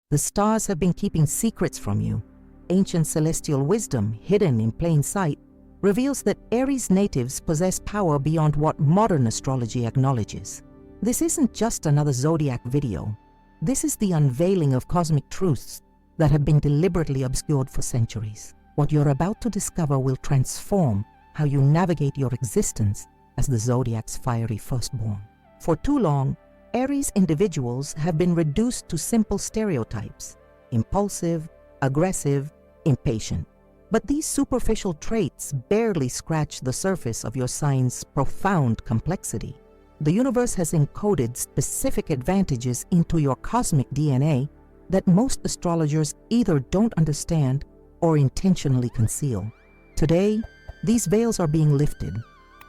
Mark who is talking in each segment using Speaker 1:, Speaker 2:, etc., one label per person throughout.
Speaker 1: The stars have been keeping secrets from you. Ancient celestial wisdom, hidden in plain sight, reveals that Aries natives possess power beyond what modern astrology acknowledges. This isn't just another Zodiac video. This is the unveiling of cosmic truths that have been deliberately obscured for centuries. What you're about to discover will transform how you navigate your existence as the Zodiac's fiery firstborn. For too long, Aries individuals have been reduced to simple stereotypes: impulsive, aggressive, impatient. But these superficial traits barely scratch the surface of your sign's profound complexity. The universe has encoded specific advantages into your cosmic DNA that most astrologers either don't understand or intentionally conceal. Today, these veils are being lifted.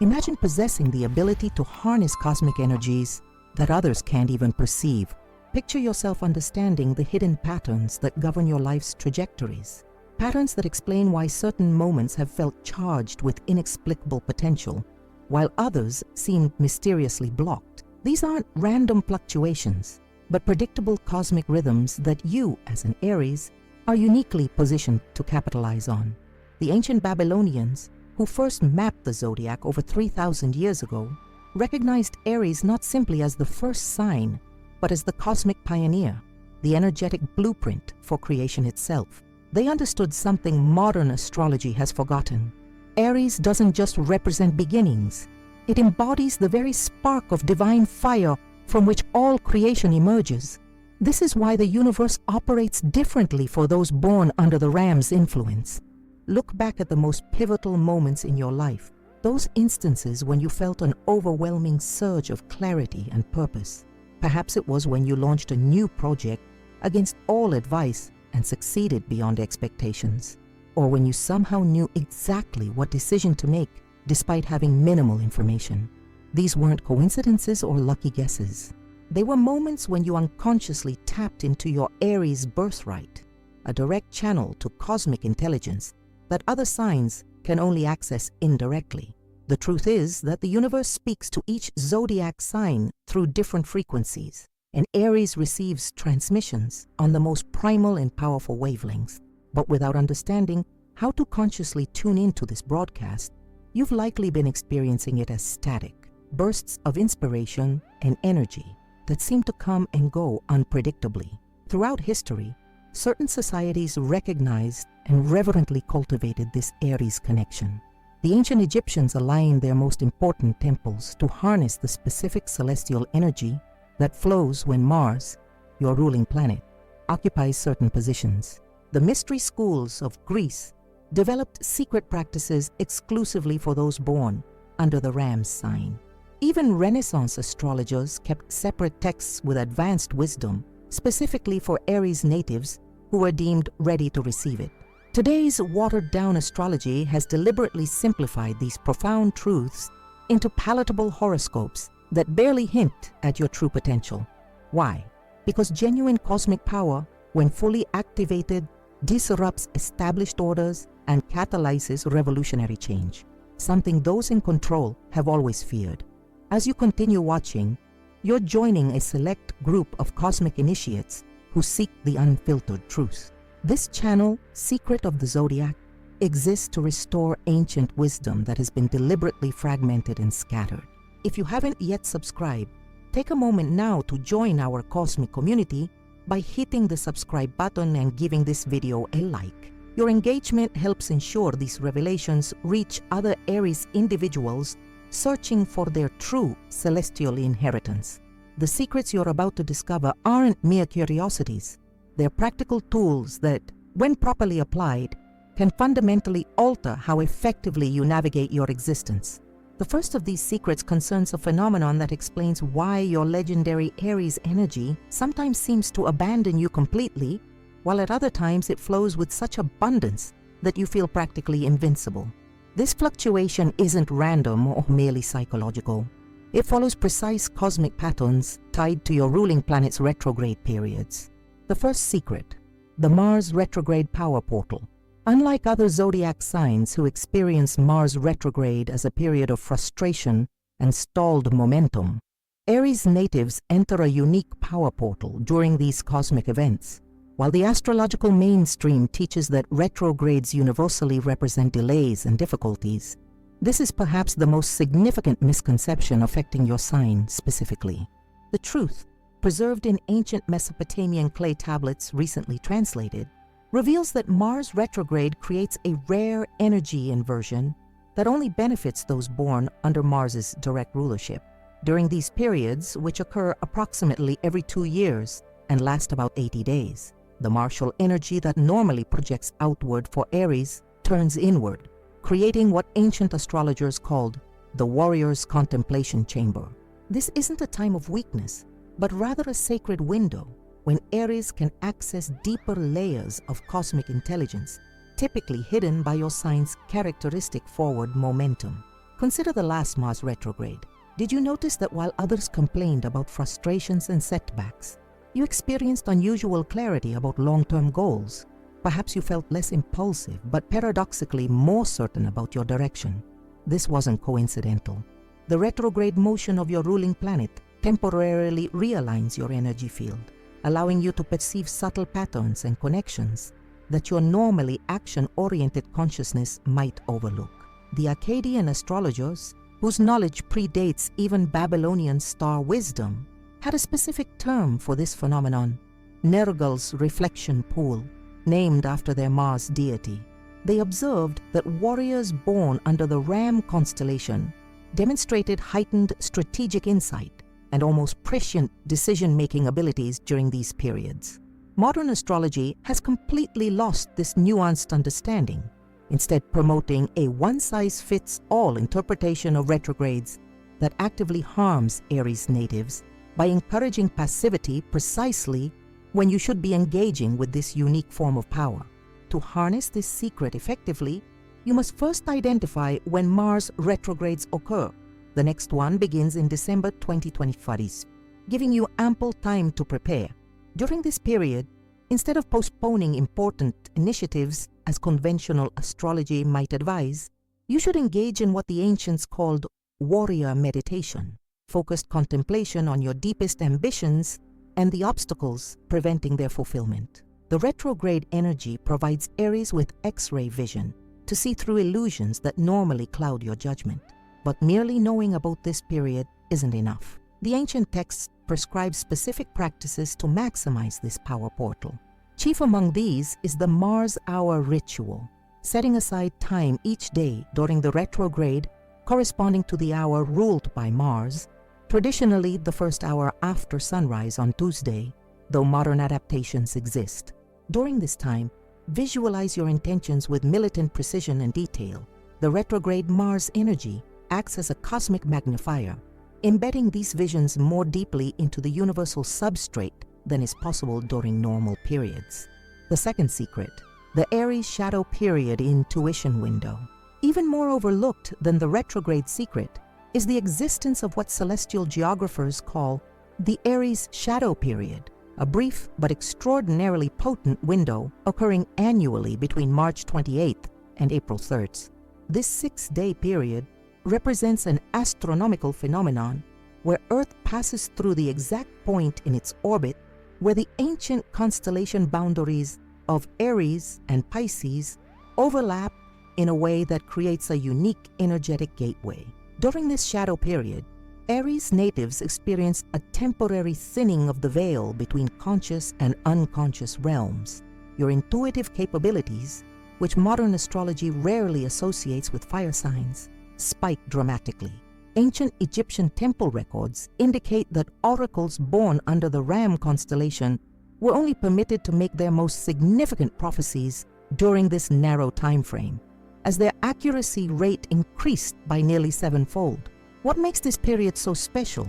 Speaker 1: Imagine possessing the ability to harness cosmic energies that others can't even perceive. Picture yourself understanding the hidden patterns that govern your life's trajectories. Patterns that explain why certain moments have felt charged with inexplicable potential, while others seem mysteriously blocked. These aren't random fluctuations, but predictable cosmic rhythms that you, as an Aries, are uniquely positioned to capitalize on. The ancient Babylonians, who first mapped the zodiac over 3,000 years ago, recognized Aries not simply as the first sign, but as the cosmic pioneer, the energetic blueprint for creation itself. They understood something modern astrology has forgotten. Aries doesn't just represent beginnings. It embodies the very spark of divine fire from which all creation emerges. This is why the universe operates differently for those born under the ram's influence. Look back at the most pivotal moments in your life, those instances when you felt an overwhelming surge of clarity and purpose. Perhaps it was when you launched a new project against all advice and succeeded beyond expectations, or when you somehow knew exactly what decision to make despite having minimal information. These weren't coincidences or lucky guesses. They were moments when you unconsciously tapped into your Aries birthright, a direct channel to cosmic intelligence that other signs can only access indirectly. The truth is that the universe speaks to each zodiac sign through different frequencies, and Aries receives transmissions on the most primal and powerful wavelengths. But without understanding how to consciously tune into this broadcast, you've likely been experiencing it as static, bursts of inspiration and energy that seem to come and go unpredictably. Throughout history, certain societies recognized and reverently cultivated this Aries connection. The ancient Egyptians aligned their most important temples to harness the specific celestial energy that flows when Mars, your ruling planet, occupies certain positions. The mystery schools of Greece developed secret practices exclusively for those born under the ram's sign. Even Renaissance astrologers kept separate texts with advanced wisdom, specifically for Aries natives who were deemed ready to receive it. Today's watered-down astrology has deliberately simplified these profound truths into palatable horoscopes that barely hint at your true potential. Why? Because genuine cosmic power, when fully activated, disrupts established orders and catalyzes revolutionary change, something those in control have always feared. As you continue watching, you're joining a select group of cosmic initiates who seek the unfiltered truth. This channel, Secret of the Zodiac, exists to restore ancient wisdom that has been deliberately fragmented and scattered. If you haven't yet subscribed, take a moment now to join our cosmic community by hitting the subscribe button and giving this video a like. Your engagement helps ensure these revelations reach other Aries individuals searching for their true celestial inheritance. The secrets you're about to discover aren't mere curiosities. They're practical tools that, when properly applied, can fundamentally alter how effectively you navigate your existence. The first of these secrets concerns a phenomenon that explains why your legendary Aries energy sometimes seems to abandon you completely, while at other times it flows with such abundance that you feel practically invincible. This fluctuation isn't random or merely psychological. It follows precise cosmic patterns tied to your ruling planet's retrograde periods. The first secret, the Mars retrograde power portal. Unlike other zodiac signs who experience Mars retrograde as a period of frustration and stalled momentum, Aries natives enter a unique power portal during these cosmic events. While the astrological mainstream teaches that retrogrades universally represent delays and difficulties, this is perhaps the most significant misconception affecting your sign specifically. The truth, preserved in ancient Mesopotamian clay tablets recently translated, reveals that Mars retrograde creates a rare energy inversion that only benefits those born under Mars's direct rulership. During these periods, which occur approximately every 2 years and last about 80 days, the martial energy that normally projects outward for Aries turns inward, creating what ancient astrologers called the warrior's contemplation chamber. This isn't a time of weakness, but rather a sacred window when Aries can access deeper layers of cosmic intelligence, typically hidden by your sign's characteristic forward momentum. Consider the last Mars retrograde. Did you notice that while others complained about frustrations and setbacks, you experienced unusual clarity about long-term goals? Perhaps you felt less impulsive, but paradoxically more certain about your direction. This wasn't coincidental. The retrograde motion of your ruling planet temporarily realigns your energy field, allowing you to perceive subtle patterns and connections that your normally action-oriented consciousness might overlook. The Akkadian astrologers, whose knowledge predates even Babylonian star wisdom, had a specific term for this phenomenon, Nergal's reflection pool, named after their Mars deity. They observed that warriors born under the Ram constellation demonstrated heightened strategic insight and almost prescient decision-making abilities during these periods. Modern astrology has completely lost this nuanced understanding, instead promoting a one-size-fits-all interpretation of retrogrades that actively harms Aries natives by encouraging passivity precisely when you should be engaging with this unique form of power. To harness this secret effectively, you must first identify when Mars retrogrades occur. The next one begins in December 2025, giving you ample time to prepare. During this period, instead of postponing important initiatives as conventional astrology might advise, you should engage in what the ancients called warrior meditation, focused contemplation on your deepest ambitions and the obstacles preventing their fulfillment. The retrograde energy provides Aries with X-ray vision to see through illusions that normally cloud your judgment. But merely knowing about this period isn't enough. The ancient texts prescribe specific practices to maximize this power portal. Chief among these is the Mars Hour ritual, setting aside time each day during the retrograde corresponding to the hour ruled by Mars, traditionally the first hour after sunrise on Tuesday, though modern adaptations exist. During this time, visualize your intentions with militant precision and detail. The retrograde Mars energy acts as a cosmic magnifier, embedding these visions more deeply into the universal substrate than is possible during normal periods. The second secret, the Aries shadow period intuition window. Even more overlooked than the retrograde secret is the existence of what celestial geographers call the Aries shadow period, a brief but extraordinarily potent window occurring annually between March 28th and April 3rd. This 6-day period represents an astronomical phenomenon where Earth passes through the exact point in its orbit where the ancient constellation boundaries of Aries and Pisces overlap in a way that creates a unique energetic gateway. During this shadow period, Aries natives experience a temporary thinning of the veil between conscious and unconscious realms. Your intuitive capabilities, which modern astrology rarely associates with fire signs, spike dramatically. Ancient Egyptian temple records indicate that oracles born under the Ram constellation were only permitted to make their most significant prophecies during this narrow time frame, as their accuracy rate increased by nearly 7-fold. What makes this period so special?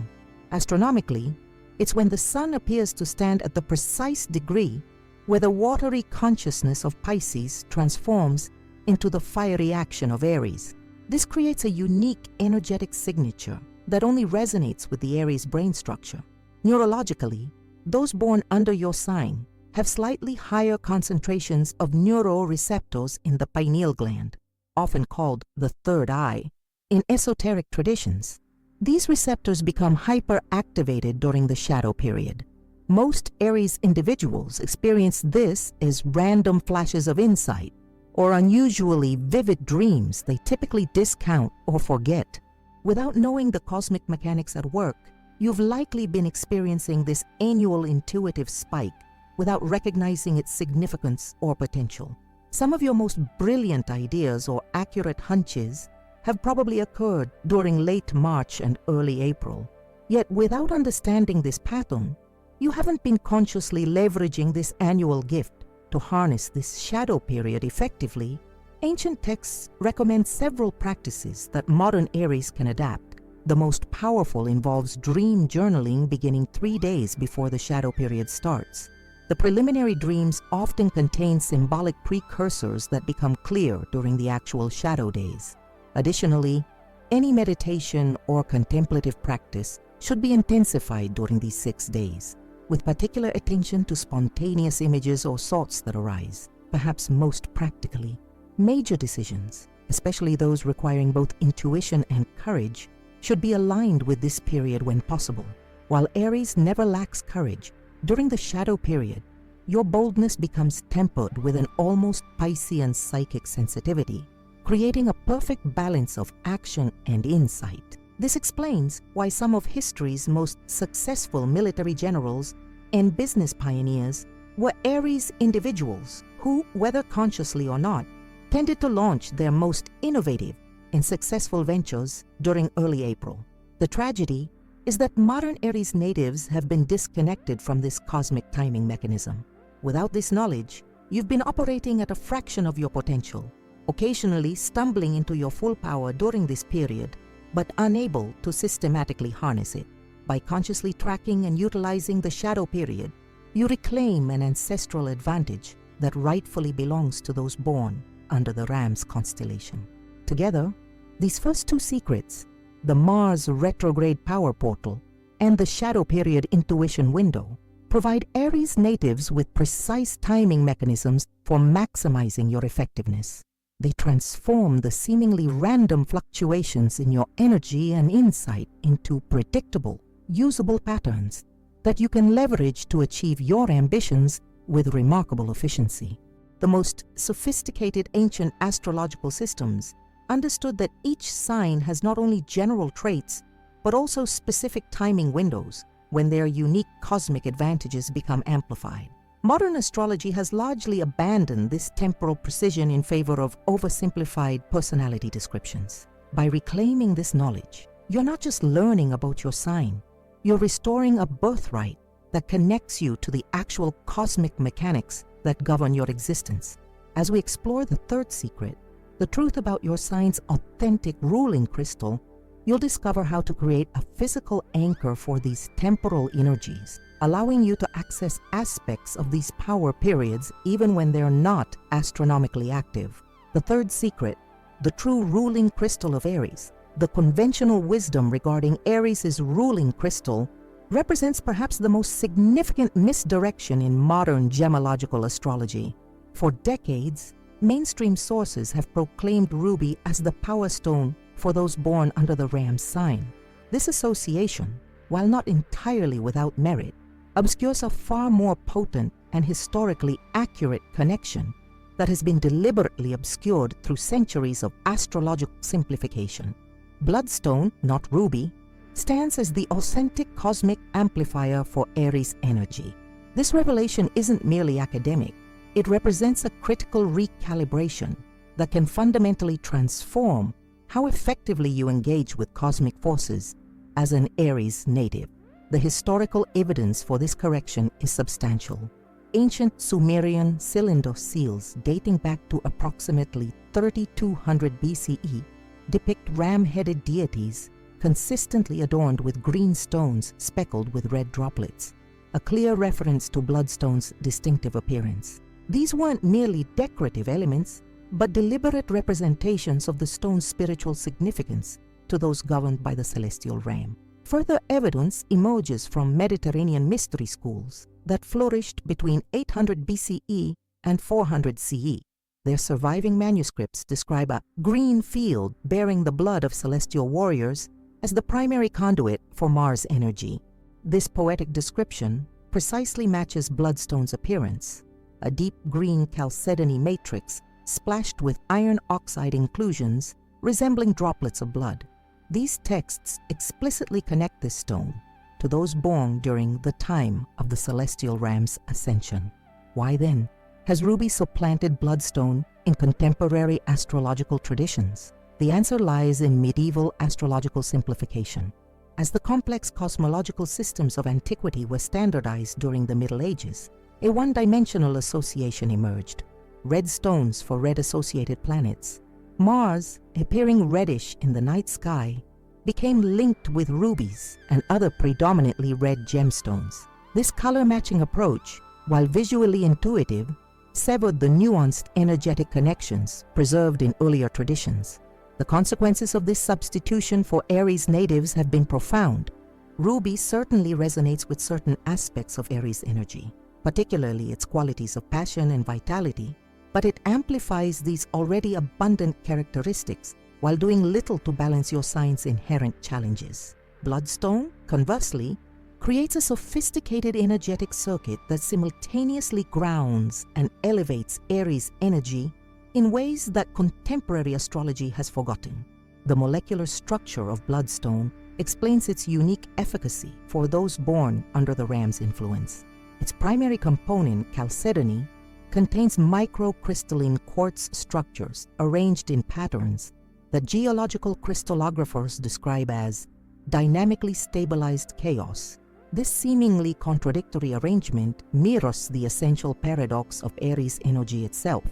Speaker 1: Astronomically, it's when the sun appears to stand at the precise degree where the watery consciousness of Pisces transforms into the fiery action of Aries. This creates a unique energetic signature that only resonates with the Aries brain structure. Neurologically, those born under your sign have slightly higher concentrations of neuroreceptors in the pineal gland, often called the third eye. In esoteric traditions, these receptors become hyperactivated during the shadow period, Most Aries individuals experience this as random flashes of insight or unusually vivid dreams they typically discount or forget. Without knowing the cosmic mechanics at work, you've likely been experiencing this annual intuitive spike without recognizing its significance or potential. Some of your most brilliant ideas or accurate hunches have probably occurred during late March and early April. Yet without understanding this pattern, you haven't been consciously leveraging this annual gift to harness this shadow period effectively. Ancient texts recommend several practices that modern Aries can adapt. The most powerful involves dream journaling beginning 3 days before the shadow period starts. The preliminary dreams often contain symbolic precursors that become clear during the actual shadow days. Additionally, any meditation or contemplative practice should be intensified during these 6 days, with particular attention to spontaneous images or thoughts that arise. Perhaps most practically, major decisions, especially those requiring both intuition and courage, should be aligned with this period when possible. While Aries never lacks courage, during the shadow period, your boldness becomes tempered with an almost Piscean psychic sensitivity, creating a perfect balance of action and insight. This explains why some of history's most successful military generals and business pioneers were Aries individuals who, whether consciously or not, tended to launch their most innovative and successful ventures during early April. The tragedy is that modern Aries natives have been disconnected from this cosmic timing mechanism. Without this knowledge, you've been operating at a fraction of your potential, occasionally stumbling into your full power during this period, but unable to systematically harness it. By consciously tracking and utilizing the shadow period, you reclaim an ancestral advantage that rightfully belongs to those born under the Ram's constellation. Together, these first 2 secrets, the Mars retrograde power portal and the shadow period intuition window, provide Aries natives with precise timing mechanisms for maximizing your effectiveness. They transform the seemingly random fluctuations in your energy and insight into predictable, usable patterns that you can leverage to achieve your ambitions with remarkable efficiency. The most sophisticated ancient astrological systems understood that each sign has not only general traits, but also specific timing windows when their unique cosmic advantages become amplified. Modern astrology has largely abandoned this temporal precision in favor of oversimplified personality descriptions. By reclaiming this knowledge, you're not just learning about your sign, you're restoring a birthright that connects you to the actual cosmic mechanics that govern your existence. As we explore the 3rd secret, the truth about your sign's authentic ruling crystal, you'll discover how to create a physical anchor for these temporal energies, allowing you to access aspects of these power periods even when they're not astronomically active. The 3rd secret, the true ruling crystal of Aries, the conventional wisdom regarding Aries' ruling crystal, represents perhaps the most significant misdirection in modern gemological astrology. For decades, mainstream sources have proclaimed ruby as the power stone for those born under the Ram sign. This association, while not entirely without merit, obscures a far more potent and historically accurate connection that has been deliberately obscured through centuries of astrological simplification. Bloodstone, not ruby, stands as the authentic cosmic amplifier for Aries energy. This revelation isn't merely academic. It represents a critical recalibration that can fundamentally transform how effectively you engage with cosmic forces as an Aries native. The historical evidence for this correction is substantial. Ancient Sumerian cylinder seals dating back to approximately 3200 BCE depict ram-headed deities consistently adorned with green stones speckled with red droplets, a clear reference to bloodstone's distinctive appearance. These weren't merely decorative elements, but deliberate representations of the stone's spiritual significance to those governed by the celestial ram. Further evidence emerges from Mediterranean mystery schools that flourished between 800 BCE and 400 CE. Their surviving manuscripts describe a green field bearing the blood of celestial warriors as the primary conduit for Mars energy. This poetic description, precisely matches bloodstone's appearance, a deep green chalcedony matrix splashed with iron oxide inclusions resembling droplets of blood. These texts explicitly connect this stone to those born during the time of the celestial ram's ascension. Why then has ruby supplanted bloodstone in contemporary astrological traditions? The answer lies in medieval astrological simplification. As the complex cosmological systems of antiquity were standardized during the Middle Ages, a one-dimensional association emerged: red stones for red-associated planets. Mars, appearing reddish in the night sky, became linked with rubies and other predominantly red gemstones. This color-matching approach, while visually intuitive, severed the nuanced energetic connections preserved in earlier traditions. The consequences of this substitution for Aries natives have been profound. Ruby certainly resonates with certain aspects of Aries energy, particularly its qualities of passion and vitality, but it amplifies these already abundant characteristics while doing little to balance your sign's inherent challenges. Bloodstone, conversely, creates a sophisticated energetic circuit that simultaneously grounds and elevates Aries energy in ways that contemporary astrology has forgotten. The molecular structure of bloodstone explains its unique efficacy for those born under the ram's influence. Its primary component, chalcedony, contains microcrystalline quartz structures arranged in patterns that geological crystallographers describe as dynamically stabilized chaos. This seemingly contradictory arrangement mirrors the essential paradox of Aries energy itself: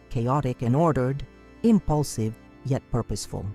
Speaker 1: chaotic and ordered, impulsive yet purposeful.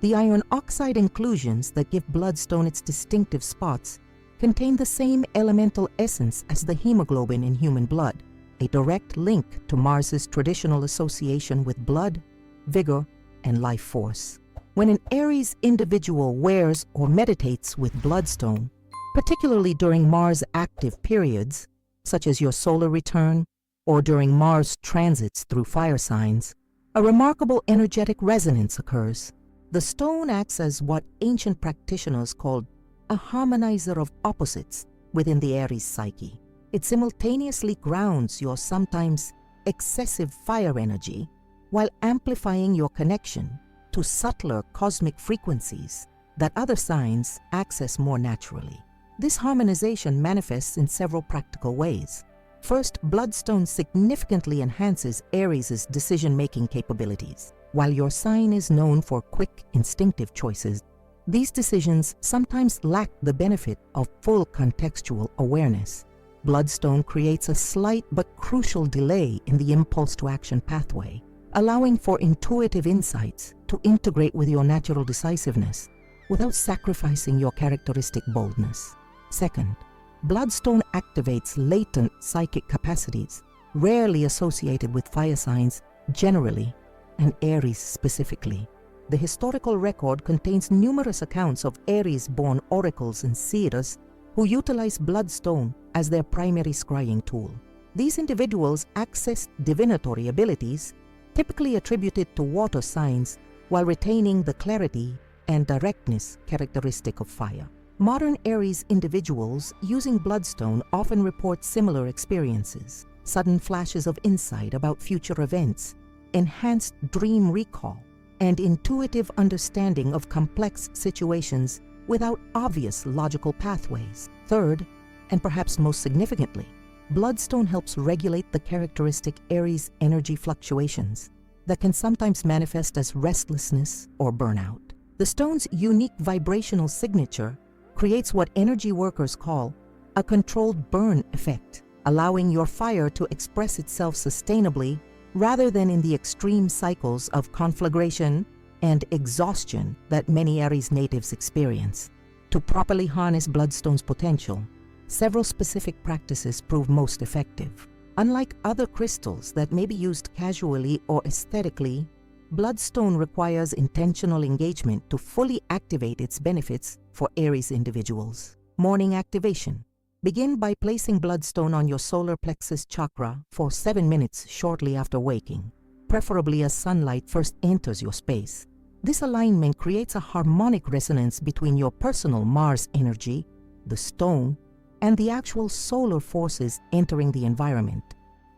Speaker 1: The iron oxide inclusions that give bloodstone its distinctive spots contain the same elemental essence as the hemoglobin in human blood, a direct link to Mars's traditional association with blood, vigor, and life force. When an Aries individual wears or meditates with bloodstone, particularly during Mars active periods, such as your solar return or during Mars transits through fire signs, a remarkable energetic resonance occurs. The stone acts as what ancient practitioners called a harmonizer of opposites within the Aries psyche. It simultaneously grounds your sometimes excessive fire energy while amplifying your connection to subtler cosmic frequencies that other signs access more naturally. This harmonization manifests in several practical ways. First, bloodstone significantly enhances Aries' decision-making capabilities. While your sign is known for quick, instinctive choices, these decisions sometimes lack the benefit of full contextual awareness. Bloodstone creates a slight but crucial delay in the impulse-to-action pathway, allowing for intuitive insights to integrate with your natural decisiveness without sacrificing your characteristic boldness. Second, bloodstone activates latent psychic capacities rarely associated with fire signs generally and Aries specifically. The historical record contains numerous accounts of Aries-born oracles and seers who utilize bloodstone as their primary scrying tool. These individuals access divinatory abilities typically attributed to water signs while retaining the clarity and directness characteristic of fire. Modern Aries individuals using bloodstone often report similar experiences: sudden flashes of insight about future events, enhanced dream recall, and intuitive understanding of complex situations without obvious logical pathways. Third, and perhaps most significantly, bloodstone helps regulate the characteristic Aries energy fluctuations that can sometimes manifest as restlessness or burnout. The stone's unique vibrational signature creates what energy workers call a controlled burn effect, allowing your fire to express itself sustainably rather than in the extreme cycles of conflagration and exhaustion that many Aries natives experience. To properly harness bloodstone's potential, several specific practices prove most effective. Unlike other crystals that may be used casually or aesthetically, bloodstone requires intentional engagement to fully activate its benefits for Aries individuals. Morning activation. Begin by placing bloodstone on your solar plexus chakra for 7 minutes shortly after waking, preferably as sunlight first enters your space. This alignment creates a harmonic resonance between your personal Mars energy, the stone, and the actual solar forces entering the environment.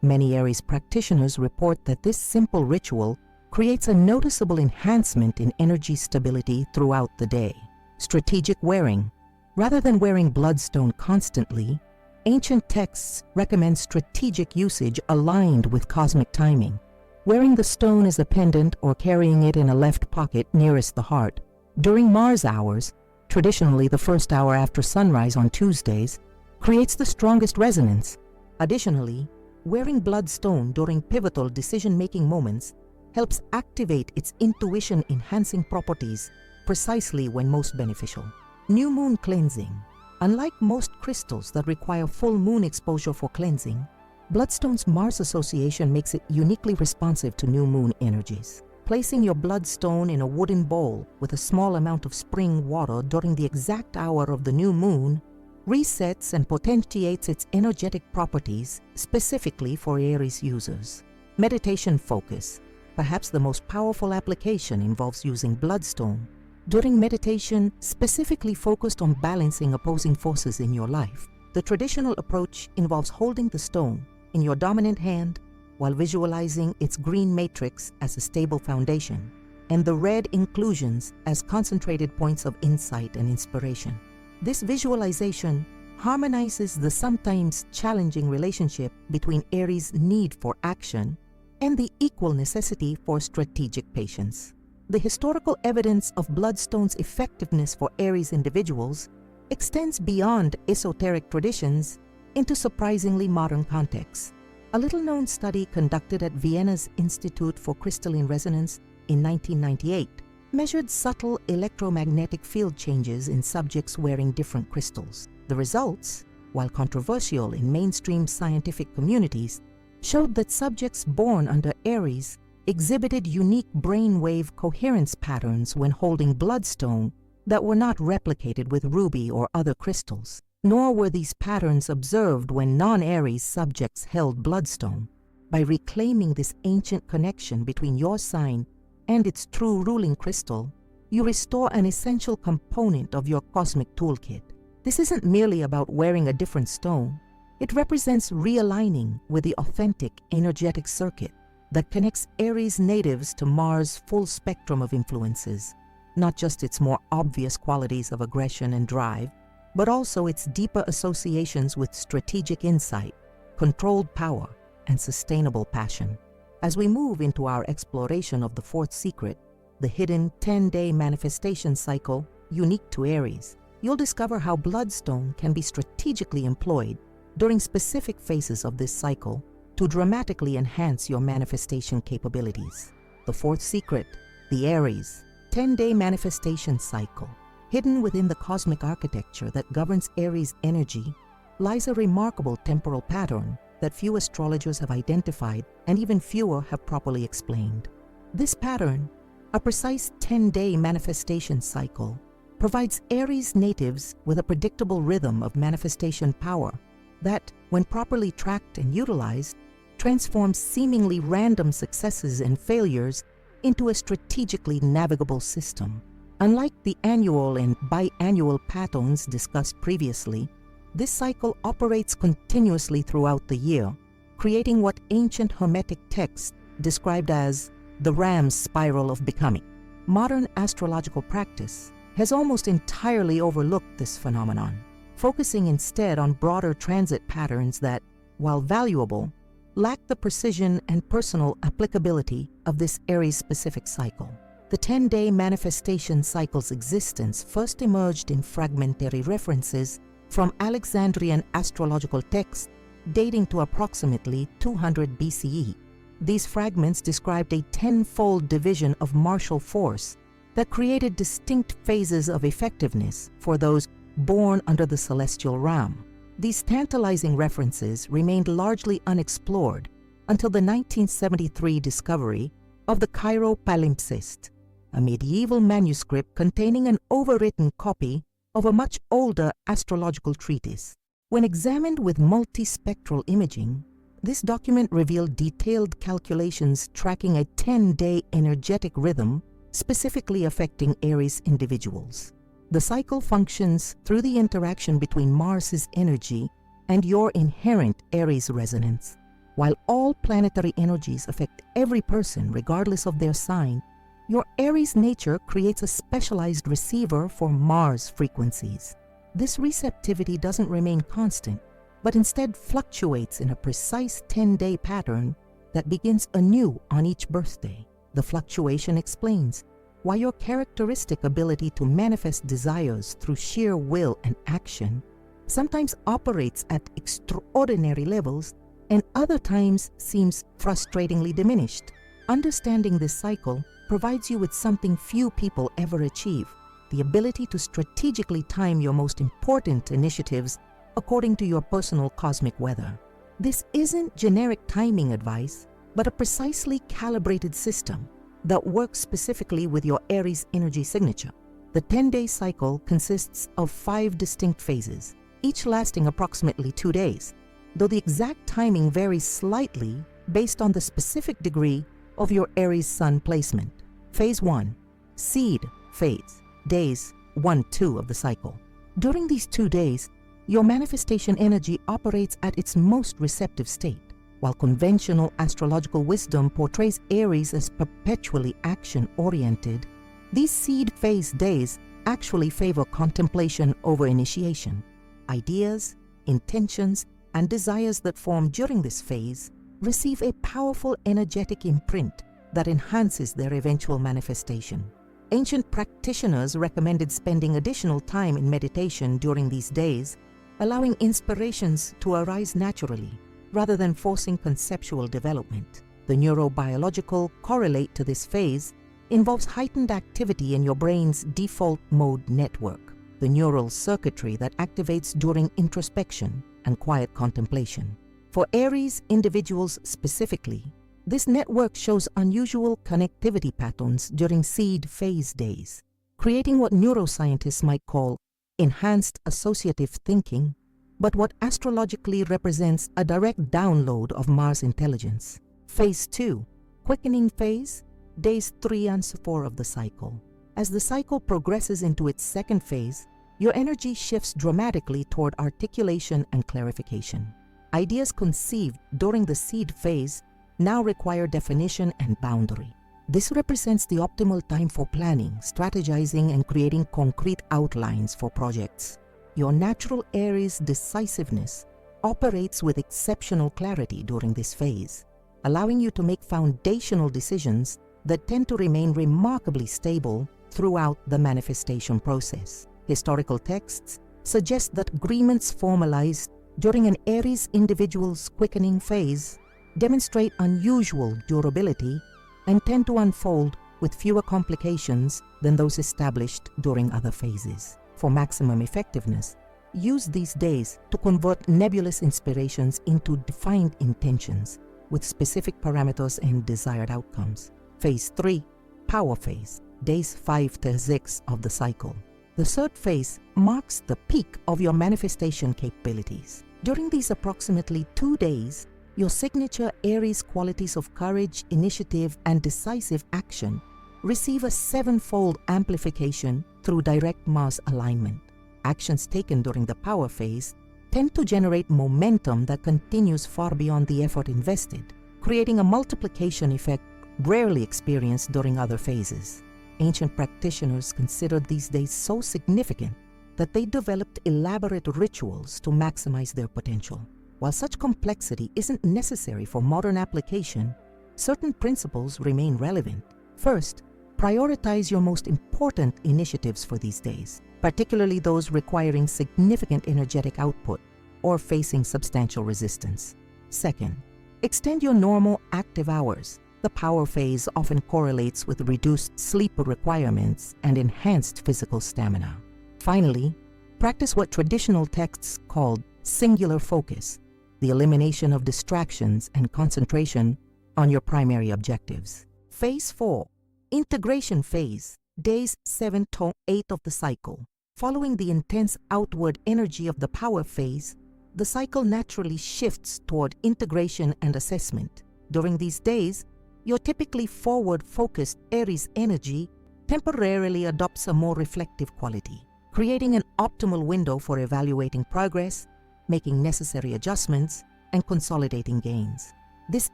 Speaker 1: Many Aries practitioners report that this simple ritual creates a noticeable enhancement in energy stability throughout the day. Strategic wearing. Rather than wearing bloodstone constantly, ancient texts recommend strategic usage aligned with cosmic timing. Wearing the stone as a pendant or carrying it in a left pocket nearest the heart. During Mars hours, traditionally the first hour after sunrise on Tuesdays, creates the strongest resonance. Additionally, wearing bloodstone during pivotal decision-making moments helps activate its intuition-enhancing properties precisely when most beneficial. New moon cleansing. Unlike most crystals that require full moon exposure for cleansing, bloodstone's Mars association makes it uniquely responsive to new moon energies. Placing your bloodstone in a wooden bowl with a small amount of spring water during the exact hour of the new moon resets and potentiates its energetic properties specifically for Aries users. Meditation focus. Perhaps the most powerful application involves using bloodstone during meditation specifically focused on balancing opposing forces in your life. The traditional approach involves holding the stone in your dominant hand while visualizing its green matrix as a stable foundation and the red inclusions as concentrated points of insight and inspiration. This visualization harmonizes the sometimes challenging relationship between Aries' need for action and the equal necessity for strategic patience. The historical evidence of bloodstone's effectiveness for Aries individuals extends beyond esoteric traditions into surprisingly modern contexts. A little-known study conducted at Vienna's Institute for Crystalline Resonance in 1998 measured subtle electromagnetic field changes in subjects wearing different crystals. The results, while controversial in mainstream scientific communities, showed that subjects born under Aries exhibited unique brainwave coherence patterns when holding bloodstone that were not replicated with ruby or other crystals, nor were these patterns observed when non-Aries subjects held bloodstone. By reclaiming this ancient connection between your sign and its true ruling crystal, you restore an essential component of your cosmic toolkit. This isn't merely about wearing a different stone. It represents realigning with the authentic energetic circuit that connects Aries natives to Mars' full spectrum of influences, not just its more obvious qualities of aggression and drive, but also its deeper associations with strategic insight, controlled power, and sustainable passion. As we move into our exploration of the fourth secret, the hidden 10-day manifestation cycle unique to Aries, you'll discover how bloodstone can be strategically employed during specific phases of this cycle to dramatically enhance your manifestation capabilities. The fourth secret, the Aries 10-day manifestation cycle. Hidden within the cosmic architecture that governs Aries energy lies a remarkable temporal pattern that few astrologers have identified and even fewer have properly explained. This pattern, a precise 10-day manifestation cycle, provides Aries natives with a predictable rhythm of manifestation power that, when properly tracked and utilized, transforms seemingly random successes and failures into a strategically navigable system. Unlike the annual and biannual patterns discussed previously, this cycle operates continuously throughout the year, creating what ancient Hermetic texts described as the ram's spiral of becoming. Modern astrological practice has almost entirely overlooked this phenomenon, focusing instead on broader transit patterns that, while valuable, lack the precision and personal applicability of this Aries-specific cycle. The 10-day manifestation cycle's existence first emerged in fragmentary references from Alexandrian astrological texts dating to approximately 200 BCE. These fragments described a tenfold division of martial force that created distinct phases of effectiveness for those born under the celestial realm. These tantalizing references remained largely unexplored until the 1973 discovery of the Cairo Palimpsest, a medieval manuscript containing an overwritten copy of a much older astrological treatise. When examined with multispectral imaging, this document revealed detailed calculations tracking a 10-day energetic rhythm specifically affecting Aries individuals. The cycle functions through the interaction between Mars's energy and your inherent Aries resonance. While all planetary energies affect every person regardless of their sign, your Aries nature creates a specialized receiver for Mars frequencies. This receptivity doesn't remain constant, but instead fluctuates in a precise 10-day pattern that begins anew on each birthday. The fluctuation explains why your characteristic ability to manifest desires through sheer will and action sometimes operates at extraordinary levels and other times seems frustratingly diminished. Understanding this cycle provides you with something few people ever achieve: the ability to strategically time your most important initiatives according to your personal cosmic weather. This isn't generic timing advice, but a precisely calibrated system that works specifically with your Aries energy signature. The 10-day cycle consists of 5 distinct phases, each lasting approximately 2 days, though the exact timing varies slightly based on the specific degree of your Aries sun placement. Phase 1, seed phase, days 1-2 of the cycle. During these 2 days, your manifestation energy operates at its most receptive state. While conventional astrological wisdom portrays Aries as perpetually action-oriented, these seed phase days actually favor contemplation over initiation. Ideas, intentions, and desires that form during this phase receive a powerful energetic imprint that enhances their eventual manifestation. Ancient practitioners recommended spending additional time in meditation during these days, allowing inspirations to arise naturally, rather than forcing conceptual development. The neurobiological correlate to this phase involves heightened activity in your brain's default mode network, the neural circuitry that activates during introspection and quiet contemplation. For Aries individuals specifically, this network shows unusual connectivity patterns during seed phase days, creating what neuroscientists might call enhanced associative thinking, but what astrologically represents a direct download of Mars intelligence. Phase 2, quickening phase, days 3 and 4 of the cycle. As the cycle progresses into its second phase, your energy shifts dramatically toward articulation and clarification. Ideas conceived during the seed phase now require definition and boundary. This represents the optimal time for planning, strategizing, and creating concrete outlines for projects. Your natural Aries decisiveness operates with exceptional clarity during this phase, allowing you to make foundational decisions that tend to remain remarkably stable throughout the manifestation process. Historical texts suggest that agreements formalized during an Aries individual's quickening phase demonstrate unusual durability and tend to unfold with fewer complications than those established during other phases. For maximum effectiveness, use these days to convert nebulous inspirations into defined intentions with specific parameters and desired outcomes. Phase 3, power phase, days 5 to 6 of the cycle. The third phase marks the peak of your manifestation capabilities. During these approximately 2 days, your signature Aries qualities of courage, initiative, and decisive action receive a 7-fold amplification through direct Mars alignment. Actions taken during the power phase tend to generate momentum that continues far beyond the effort invested, creating a multiplication effect rarely experienced during other phases. Ancient practitioners considered these days so significant that they developed elaborate rituals to maximize their potential. While such complexity isn't necessary for modern application, certain principles remain relevant. First, prioritize your most important initiatives for these days, particularly those requiring significant energetic output or facing substantial resistance. Second, extend your normal active hours. The power phase often correlates with reduced sleep requirements and enhanced physical stamina. Finally, practice what traditional texts called singular focus, the elimination of distractions and concentration on your primary objectives. Phase 4, integration phase, days 7 to 8 of the cycle. Following the intense outward energy of the power phase, the cycle naturally shifts toward integration and assessment. During these days, your typically forward-focused Aries energy temporarily adopts a more reflective quality. creating an optimal window for evaluating progress, making necessary adjustments, and consolidating gains. This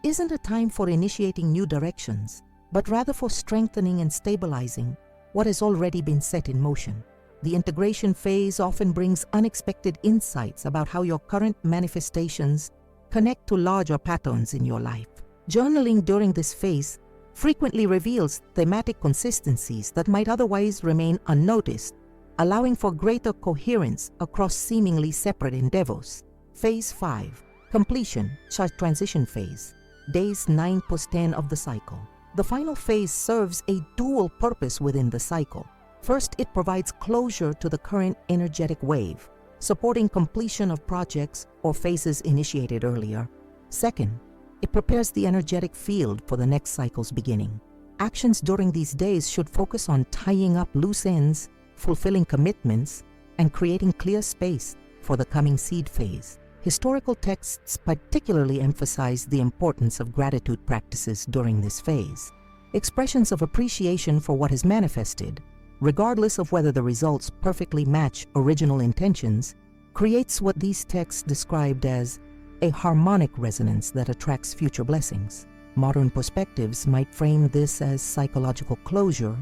Speaker 1: isn't a time for initiating new directions, but rather for strengthening and stabilizing what has already been set in motion. The integration phase often brings unexpected insights about how your current manifestations connect to larger patterns in your life. Journaling during this phase frequently reveals thematic consistencies that might otherwise remain unnoticed, allowing for greater coherence across seemingly separate endeavors. Phase 5. Completion, transition phase. Days 9 plus 10 of the cycle. The final phase serves a dual purpose within the cycle. First, it provides closure to the current energetic wave, supporting completion of projects or phases initiated earlier. Second, it prepares the energetic field for the next cycle's beginning. Actions during these days should focus on tying up loose ends, fulfilling commitments, and creating clear space for the coming seed phase. Historical texts particularly emphasize the importance of gratitude practices during this phase. Expressions of appreciation for what is manifested, regardless of whether the results perfectly match original intentions, creates what these texts described as a harmonic resonance that attracts future blessings. Modern perspectives might frame this as psychological closure,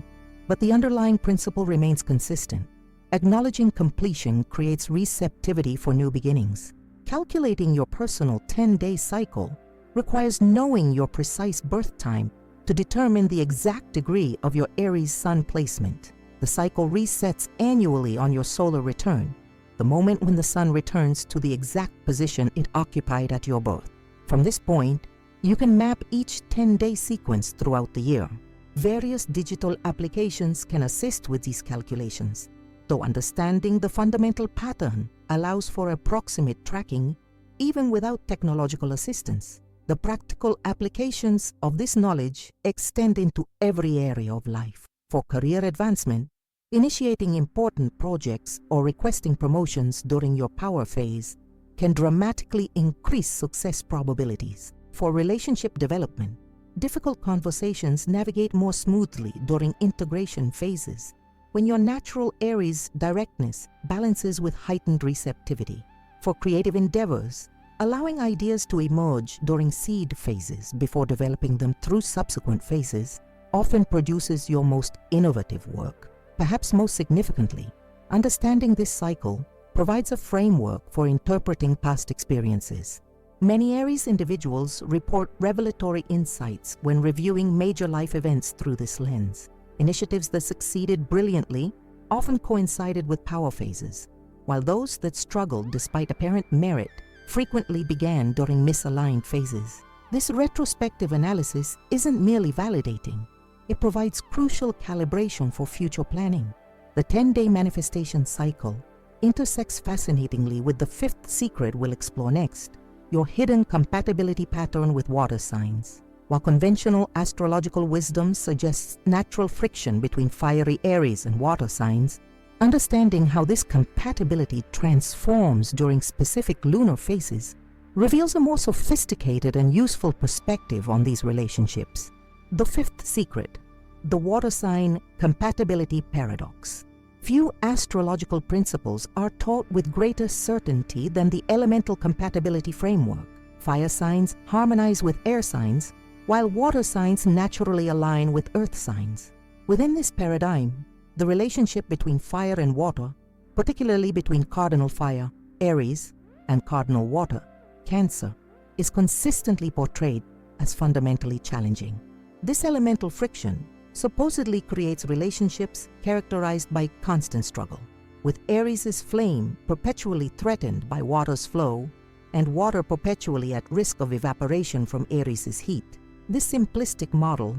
Speaker 1: but the underlying principle remains consistent. Acknowledging completion creates receptivity for new beginnings. Calculating your personal 10-day cycle requires knowing your precise birth time to determine the exact degree of your Aries sun placement. The cycle resets annually on your solar return, the moment when the sun returns to the exact position it occupied at your birth. From this point, you can map each 10-day sequence throughout the year. Various digital applications can assist with these calculations, though understanding the fundamental pattern allows for approximate tracking even without technological assistance. The practical applications of this knowledge extend into every area of life. For career advancement, initiating important projects or requesting promotions during your power phase can dramatically increase success probabilities. For relationship development, difficult conversations navigate more smoothly during integration phases, when your natural Aries directness balances with heightened receptivity. For creative endeavors, allowing ideas to emerge during seed phases before developing them through subsequent phases often produces your most innovative work. Perhaps most significantly, understanding this cycle provides a framework for interpreting past experiences. Many Aries individuals report revelatory insights when reviewing major life events through this lens. Initiatives that succeeded brilliantly often coincided with power phases, while those that struggled despite apparent merit frequently began during misaligned phases. This retrospective analysis isn't merely validating, it provides crucial calibration for future planning. The 10-day manifestation cycle intersects fascinatingly with the fifth secret we'll explore next, your hidden compatibility pattern with water signs. While conventional astrological wisdom suggests natural friction between fiery Aries and water signs, understanding how this compatibility transforms during specific lunar phases reveals a more sophisticated and useful perspective on these relationships. The fifth secret, the water sign compatibility paradox. Few astrological principles are taught with greater certainty than the elemental compatibility framework. Fire signs harmonize with air signs, while water signs naturally align with earth signs. Within this paradigm, the relationship between fire and water, particularly between cardinal fire, Aries, and cardinal water, Cancer, is consistently portrayed as fundamentally challenging. This elemental friction supposedly creates relationships characterized by constant struggle, with Aries' flame perpetually threatened by water's flow and water perpetually at risk of evaporation from Aries' heat. This simplistic model,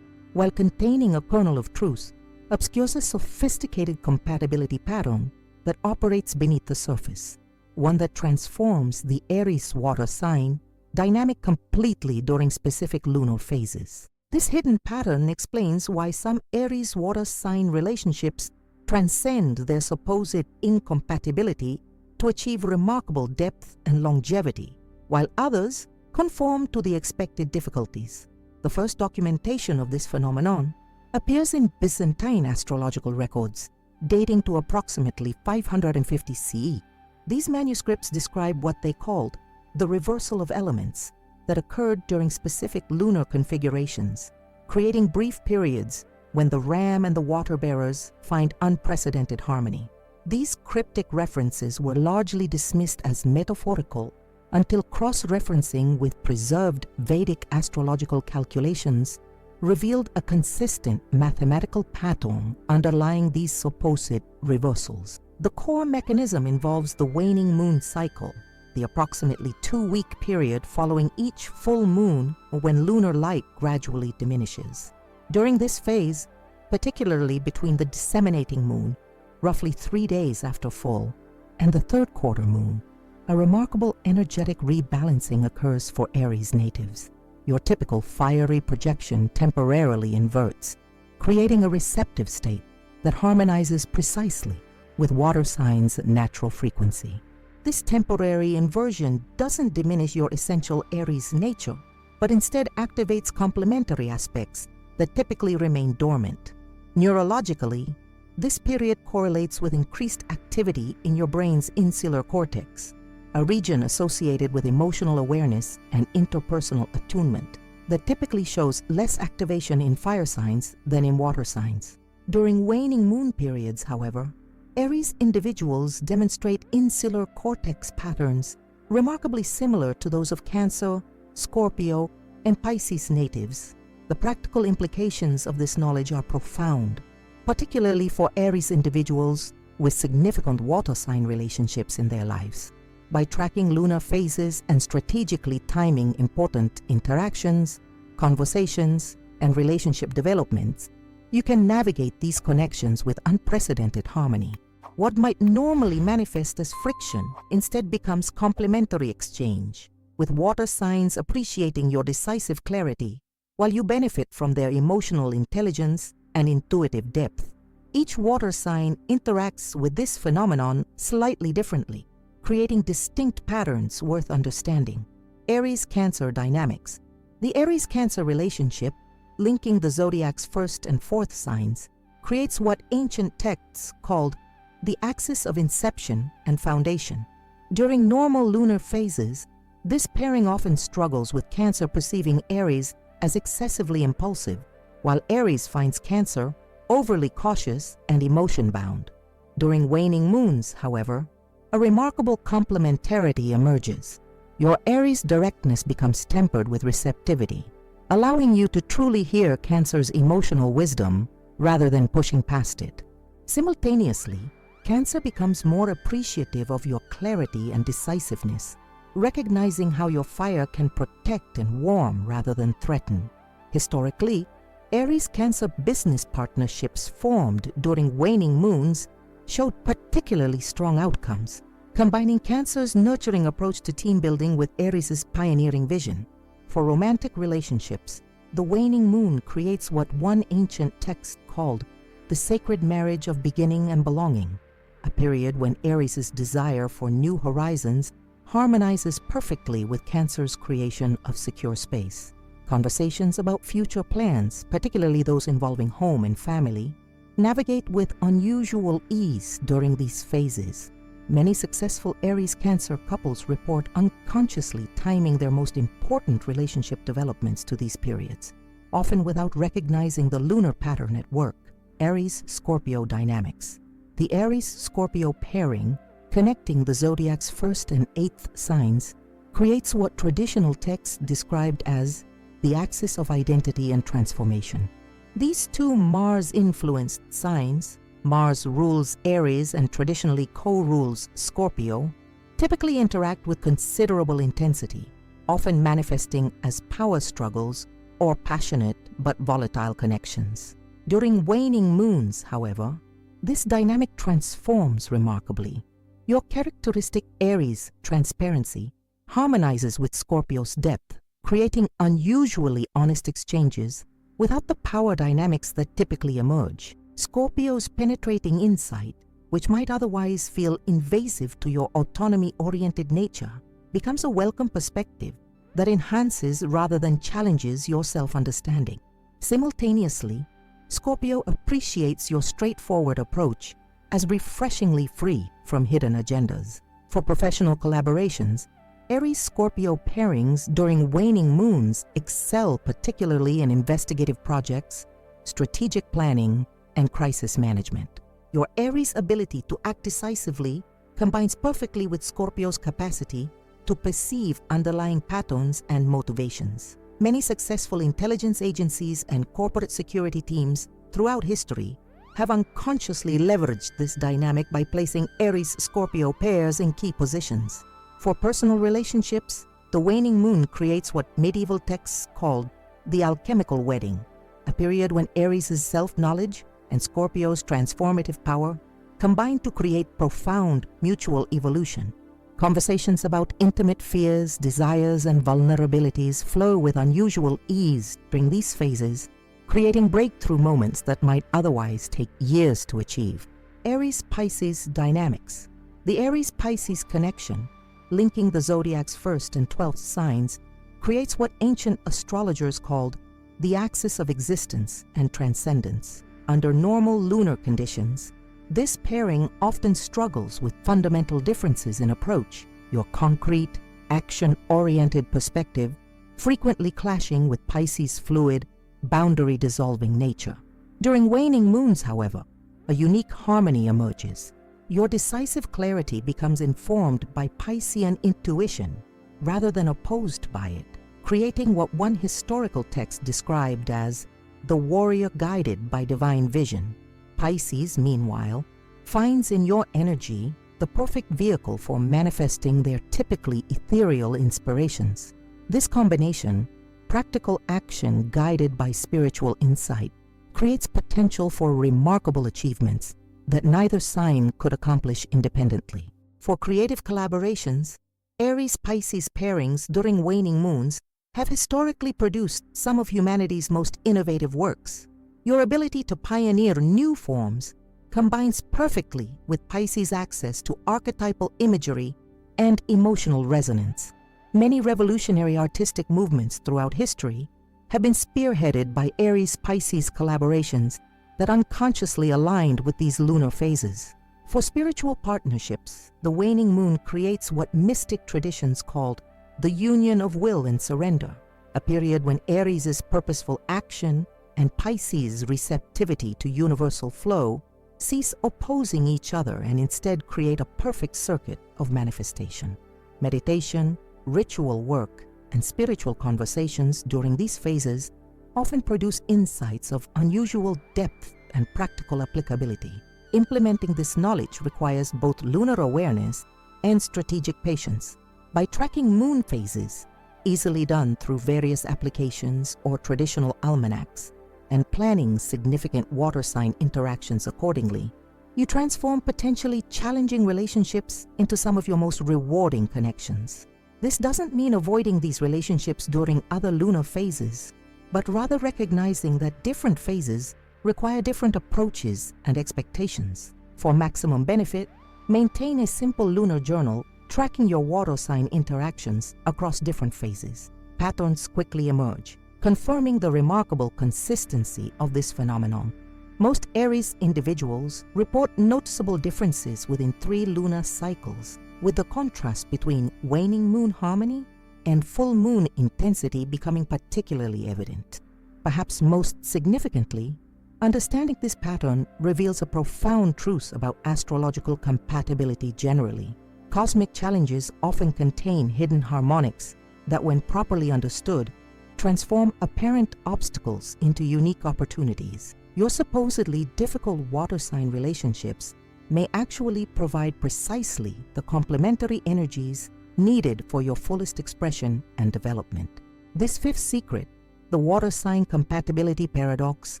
Speaker 1: while containing a kernel of truth, obscures a sophisticated compatibility pattern that operates beneath the surface, one that transforms the Aries water sign dynamic completely during specific lunar phases. This hidden pattern explains why some Aries water sign relationships transcend their supposed incompatibility to achieve remarkable depth and longevity, while others conform to the expected difficulties. The first documentation of this phenomenon appears in Byzantine astrological records, dating to approximately 550 CE. These manuscripts describe what they called the reversal of elements that occurred during specific lunar configurations, creating brief periods when the ram and the water bearers find unprecedented harmony. These cryptic references were largely dismissed as metaphorical until cross-referencing with preserved Vedic astrological calculations revealed a consistent mathematical pattern underlying these supposed reversals. The core mechanism involves the waning moon cycle, the approximately 2-week period following each full moon when lunar light gradually diminishes. During this phase, particularly between the disseminating moon, roughly 3 days after full, and the third quarter moon, a remarkable energetic rebalancing occurs for Aries natives. Your typical fiery projection temporarily inverts, creating a receptive state that harmonizes precisely with water signs' natural frequency. This temporary inversion doesn't diminish your essential Aries nature, but instead activates complementary aspects that typically remain dormant. Neurologically, this period correlates with increased activity in your brain's insular cortex, a region associated with emotional awareness and interpersonal attunement that typically shows less activation in fire signs than in water signs. During waning moon periods, however, Aries individuals demonstrate insular cortex patterns remarkably similar to those of Cancer, Scorpio, and Pisces natives. The practical implications of this knowledge are profound, particularly for Aries individuals with significant water sign relationships in their lives. By tracking lunar phases and strategically timing important interactions, conversations, and relationship developments, you can navigate these connections with unprecedented harmony. What might normally manifest as friction instead becomes complementary exchange, with water signs appreciating your decisive clarity while you benefit from their emotional intelligence and intuitive depth. Each water sign interacts with this phenomenon slightly differently, creating distinct patterns worth understanding. Aries-Cancer dynamics. The Aries-Cancer relationship, linking the zodiac's first and fourth signs, creates what ancient texts called the axis of inception and foundation. During normal lunar phases, this pairing often struggles with Cancer perceiving Aries as excessively impulsive, while Aries finds Cancer overly cautious and emotion-bound. During waning moons, however, a remarkable complementarity emerges. Your Aries directness becomes tempered with receptivity, allowing you to truly hear Cancer's emotional wisdom rather than pushing past it. Simultaneously, Cancer becomes more appreciative of your clarity and decisiveness, recognizing how your fire can protect and warm rather than threaten. Historically, Aries-Cancer business partnerships formed during waning moons showed particularly strong outcomes, combining Cancer's nurturing approach to team building with Aries' pioneering vision. For romantic relationships, the waning moon creates what one ancient text called the sacred marriage of beginning and belonging, a period when Aries' desire for new horizons harmonizes perfectly with Cancer's creation of secure space. Conversations about future plans, particularly those involving home and family, navigate with unusual ease during these phases. Many successful Aries-Cancer couples report unconsciously timing their most important relationship developments to these periods, often without recognizing the lunar pattern at work. Aries-Scorpio dynamics. The Aries-Scorpio pairing, connecting the zodiac's first and eighth signs, creates what traditional texts described as the axis of identity and transformation. These two Mars-influenced signs, Mars rules Aries and traditionally co-rules Scorpio, typically interact with considerable intensity, often manifesting as power struggles or passionate but volatile connections. During waning moons, however, this dynamic transforms remarkably. Your characteristic Aries transparency harmonizes with Scorpio's depth, creating unusually honest exchanges without the power dynamics that typically emerge. Scorpio's penetrating insight, which might otherwise feel invasive to your autonomy-oriented nature, becomes a welcome perspective that enhances rather than challenges your self-understanding. Simultaneously, Scorpio appreciates your straightforward approach as refreshingly free from hidden agendas. For professional collaborations, Aries-Scorpio pairings during waning moons excel particularly in investigative projects, strategic planning, and crisis management. Your Aries' ability to act decisively combines perfectly with Scorpio's capacity to perceive underlying patterns and motivations. Many successful intelligence agencies and corporate security teams throughout history have unconsciously leveraged this dynamic by placing Aries-Scorpio pairs in key positions. For personal relationships, the waning moon creates what medieval texts called the alchemical wedding, a period when Aries' self-knowledge and Scorpio's transformative power combine to create profound mutual evolution. Conversations about intimate fears, desires, and vulnerabilities flow with unusual ease during these phases, creating breakthrough moments that might otherwise take years to achieve. Aries-Pisces dynamics. The Aries-Pisces connection, linking the Zodiac's 1st and 12th signs, creates what ancient astrologers called the axis of existence and transcendence. Under normal lunar conditions, this pairing often struggles with fundamental differences in approach, your concrete, action-oriented perspective frequently clashing with Pisces' fluid, boundary-dissolving nature. During waning moons, however, a unique harmony emerges. Your decisive clarity becomes informed by Piscean intuition rather than opposed by it, creating what one historical text described as the warrior guided by divine vision. Pisces, meanwhile, finds in your energy the perfect vehicle for manifesting their typically ethereal inspirations. This combination, practical action guided by spiritual insight, creates potential for remarkable achievements that neither sign could accomplish independently. For creative collaborations, Aries-Pisces pairings during waning moons have historically produced some of humanity's most innovative works. Your ability to pioneer new forms combines perfectly with Pisces' access to archetypal imagery and emotional resonance. Many revolutionary artistic movements throughout history have been spearheaded by Aries-Pisces collaborations that unconsciously aligned with these lunar phases. For spiritual partnerships, the waning moon creates what mystic traditions called the union of will and surrender, a period when Aries' purposeful action and Pisces' receptivity to universal flow cease opposing each other and instead create a perfect circuit of manifestation. Meditation, ritual work, and spiritual conversations during these phases often produce insights of unusual depth and practical applicability. Implementing this knowledge requires both lunar awareness and strategic patience. By tracking moon phases, easily done through various applications or traditional almanacs, and planning significant water sign interactions accordingly, you transform potentially challenging relationships into some of your most rewarding connections. This doesn't mean avoiding these relationships during other lunar phases, but rather recognizing that different phases require different approaches and expectations. For maximum benefit, maintain a simple lunar journal tracking your water sign interactions across different phases. Patterns quickly emerge, confirming the remarkable consistency of this phenomenon. Most Aries individuals report noticeable differences within 3 lunar cycles, with the contrast between waning moon harmony and full moon intensity becoming particularly evident. Perhaps most significantly, understanding this pattern reveals a profound truth about astrological compatibility generally. Cosmic challenges often contain hidden harmonics that, when properly understood, transform apparent obstacles into unique opportunities. Your supposedly difficult water sign relationships may actually provide precisely the complementary energies needed for your fullest expression and development. This 5th secret, the water sign compatibility paradox,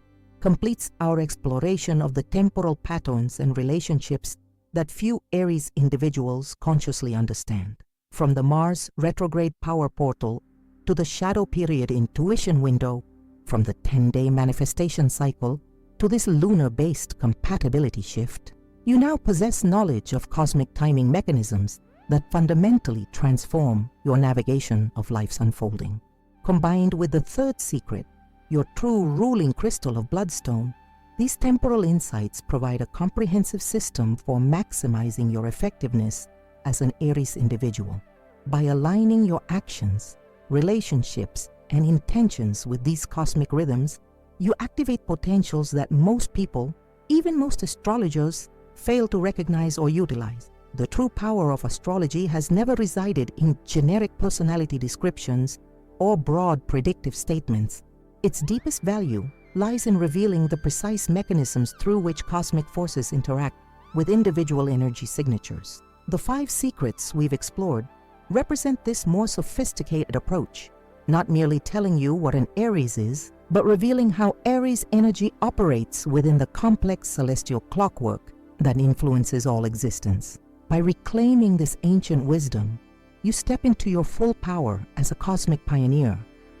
Speaker 1: completes our exploration of the temporal patterns and relationships that few Aries individuals consciously understand. From the Mars retrograde power portal to the shadow period intuition window, from the 10-day manifestation cycle to this lunar-based compatibility shift, you now possess knowledge of cosmic timing mechanisms that fundamentally transform your navigation of life's unfolding. Combined with the 3rd secret, your true ruling crystal of bloodstone, These temporal insights provide a comprehensive system for maximizing your effectiveness as an Aries individual. By aligning your actions, relationships, and intentions with these cosmic rhythms, you activate potentials that most people, even most astrologers, fail to recognize or utilize. The true power of astrology has never resided in generic personality descriptions or broad predictive statements. Its deepest value lies in revealing the precise mechanisms through which cosmic forces interact with individual energy signatures. The 5 secrets we've explored represent this more sophisticated approach, not merely telling you what an Aries is, but revealing how Aries energy operates within the complex celestial clockwork that influences all existence. By reclaiming this ancient wisdom, you step into your full power as a cosmic pioneer,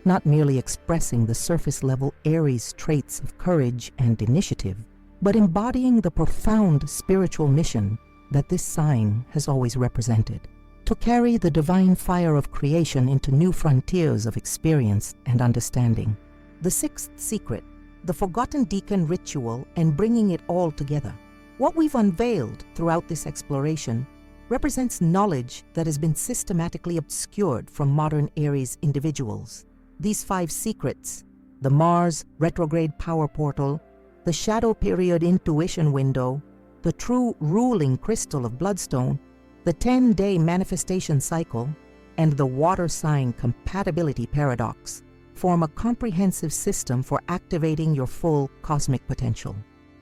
Speaker 1: not merely expressing the surface-level Aries traits of courage and initiative, but embodying the profound spiritual mission that this sign has always represented: to carry the divine fire of creation into new frontiers of experience and understanding. The 6th secret, the forgotten deacon ritual and bringing it all together. What we've unveiled throughout this exploration represents knowledge that has been systematically obscured from modern Aries individuals. These 5 secrets, the Mars retrograde power portal, the shadow period intuition window, the true ruling crystal of bloodstone, the 10-day manifestation cycle, and the water sign compatibility paradox, form a comprehensive system for activating your full cosmic potential.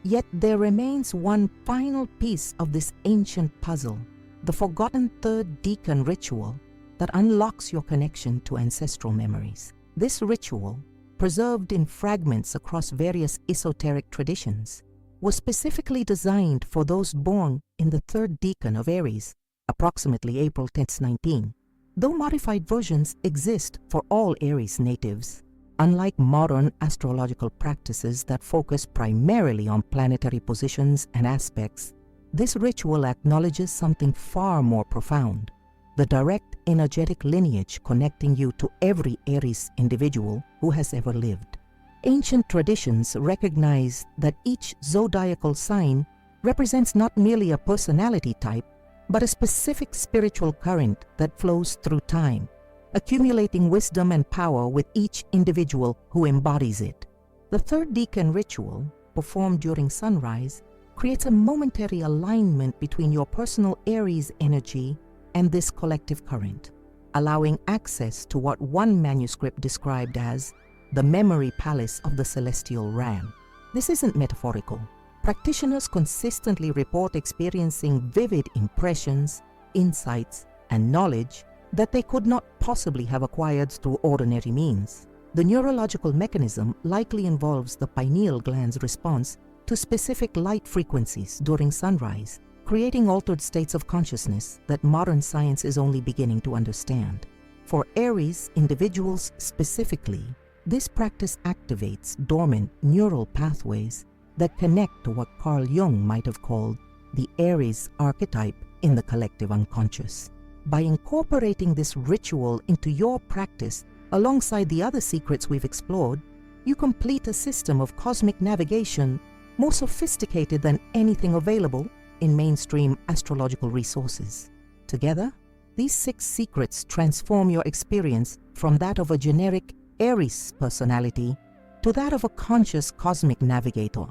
Speaker 1: Yet there remains one final piece of this ancient puzzle, the forgotten 3rd deacon ritual that unlocks your connection to ancestral memories. This ritual, preserved in fragments across various esoteric traditions, was specifically designed for those born in the 3rd decan of Aries, approximately April 10-19. Though modified versions exist for all Aries natives, unlike modern astrological practices that focus primarily on planetary positions and aspects, this ritual acknowledges something far more profound: the direct energetic lineage connecting you to every Aries individual who has ever lived. Ancient traditions recognize that each zodiacal sign represents not merely a personality type, but a specific spiritual current that flows through time, accumulating wisdom and power with each individual who embodies it. The 3rd decan ritual, performed during sunrise, creates a momentary alignment between your personal Aries energy and this collective current, allowing access to what one manuscript described as the memory palace of the celestial ram. This isn't metaphorical. Practitioners consistently report experiencing vivid impressions, insights, and knowledge that they could not possibly have acquired through ordinary means. The neurological mechanism likely involves the pineal gland's response to specific light frequencies during sunrise, creating altered states of consciousness that modern science is only beginning to understand. For Aries individuals specifically, this practice activates dormant neural pathways that connect to what Carl Jung might have called the Aries archetype in the collective unconscious. By incorporating this ritual into your practice alongside the other secrets we've explored, you complete a system of cosmic navigation more sophisticated than anything available in mainstream astrological resources. Together, these 6 secrets transform your experience from that of a generic Aries personality to that of a conscious cosmic navigator,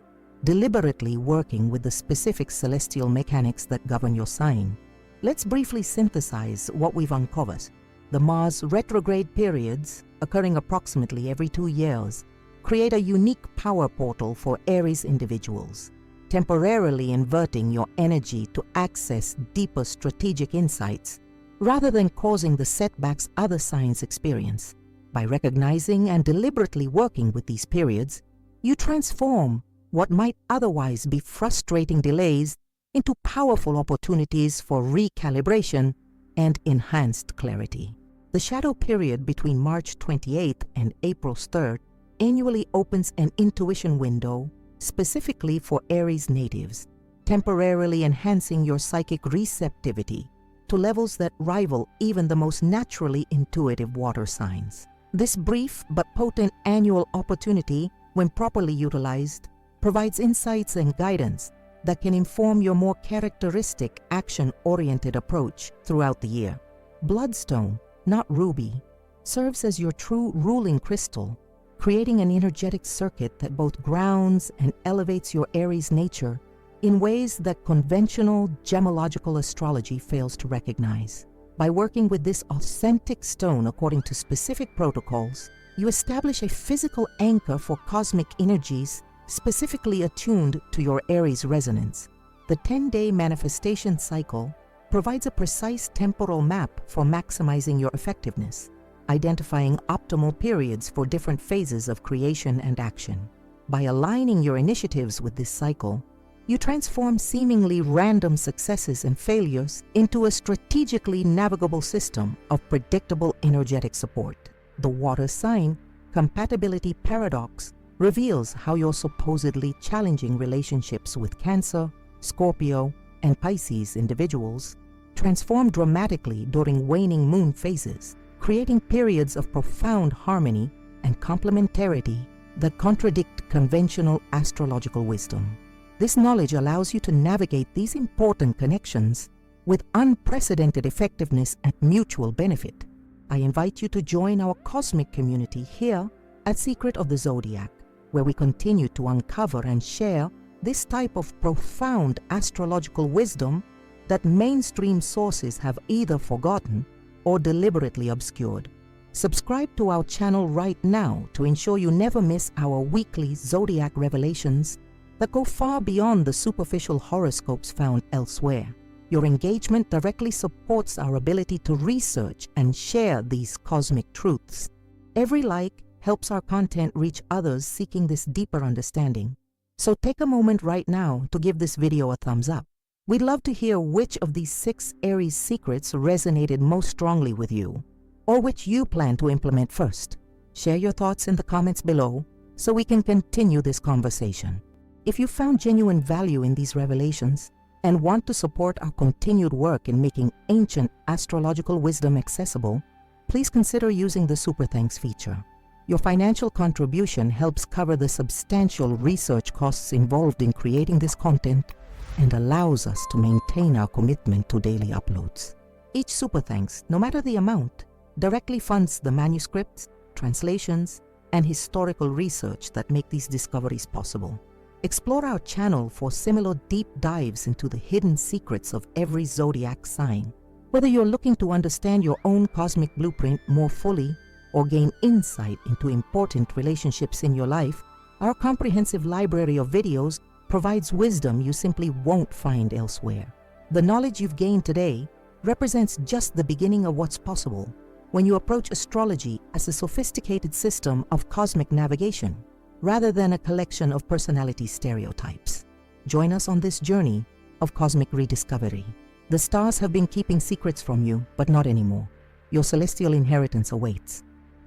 Speaker 1: deliberately working with the specific celestial mechanics that govern your sign. Let's briefly synthesize what we've uncovered. The Mars retrograde periods, occurring approximately every 2 years, create a unique power portal for Aries individuals, temporarily inverting your energy to access deeper strategic insights rather than causing the setbacks other signs experience. By recognizing and deliberately working with these periods, you transform what might otherwise be frustrating delays into powerful opportunities for recalibration and enhanced clarity. The shadow period between March 28th and April 3rd annually opens an intuition window specifically for Aries natives, temporarily enhancing your psychic receptivity to levels that rival even the most naturally intuitive water signs. This brief but potent annual opportunity, when properly utilized, provides insights and guidance that can inform your more characteristic, action-oriented approach throughout the year. Bloodstone, not ruby, serves as your true ruling crystal, creating an energetic circuit that both grounds and elevates your Aries nature in ways that conventional gemological astrology fails to recognize. By working with this authentic stone according to specific protocols, you establish a physical anchor for cosmic energies specifically attuned to your Aries resonance. The 10-day manifestation cycle provides a precise temporal map for maximizing your effectiveness, identifying optimal periods for different phases of creation and action. By aligning your initiatives with this cycle, you transform seemingly random successes and failures into a strategically navigable system of predictable energetic support. The water sign compatibility paradox reveals how your supposedly challenging relationships with Cancer, Scorpio, and Pisces individuals transform dramatically during waning moon phases, creating periods of profound harmony and complementarity that contradict conventional astrological wisdom. This knowledge allows you to navigate these important connections with unprecedented effectiveness and mutual benefit. I invite you to join our cosmic community here at Secret of the Zodiac, where we continue to uncover and share this type of profound astrological wisdom that mainstream sources have either forgotten or deliberately obscured. Subscribe to our channel right now to ensure you never miss our weekly Zodiac revelations that go far beyond the superficial horoscopes found elsewhere. Your engagement directly supports our ability to research and share these cosmic truths. Every like helps our content reach others seeking this deeper understanding. So take a moment right now to give this video a thumbs up. We'd love to hear which of these 6 Aries secrets resonated most strongly with you, or which you plan to implement first. Share your thoughts in the comments below so we can continue this conversation. If you found genuine value in these revelations and want to support our continued work in making ancient astrological wisdom accessible, please consider using the Super Thanks feature. Your financial contribution helps cover the substantial research costs involved in creating this content and allows us to maintain our commitment to daily uploads. Each Super Thanks, no matter the amount, directly funds the manuscripts, translations, and historical research that make these discoveries possible. Explore our channel for similar deep dives into the hidden secrets of every zodiac sign. Whether you're looking to understand your own cosmic blueprint more fully or gain insight into important relationships in your life, our comprehensive library of videos provides wisdom you simply won't find elsewhere. The knowledge you've gained today represents just the beginning of what's possible when you approach astrology as a sophisticated system of cosmic navigation, rather than a collection of personality stereotypes. Join us on this journey of cosmic rediscovery. The stars have been keeping secrets from you, but not anymore. Your celestial inheritance awaits.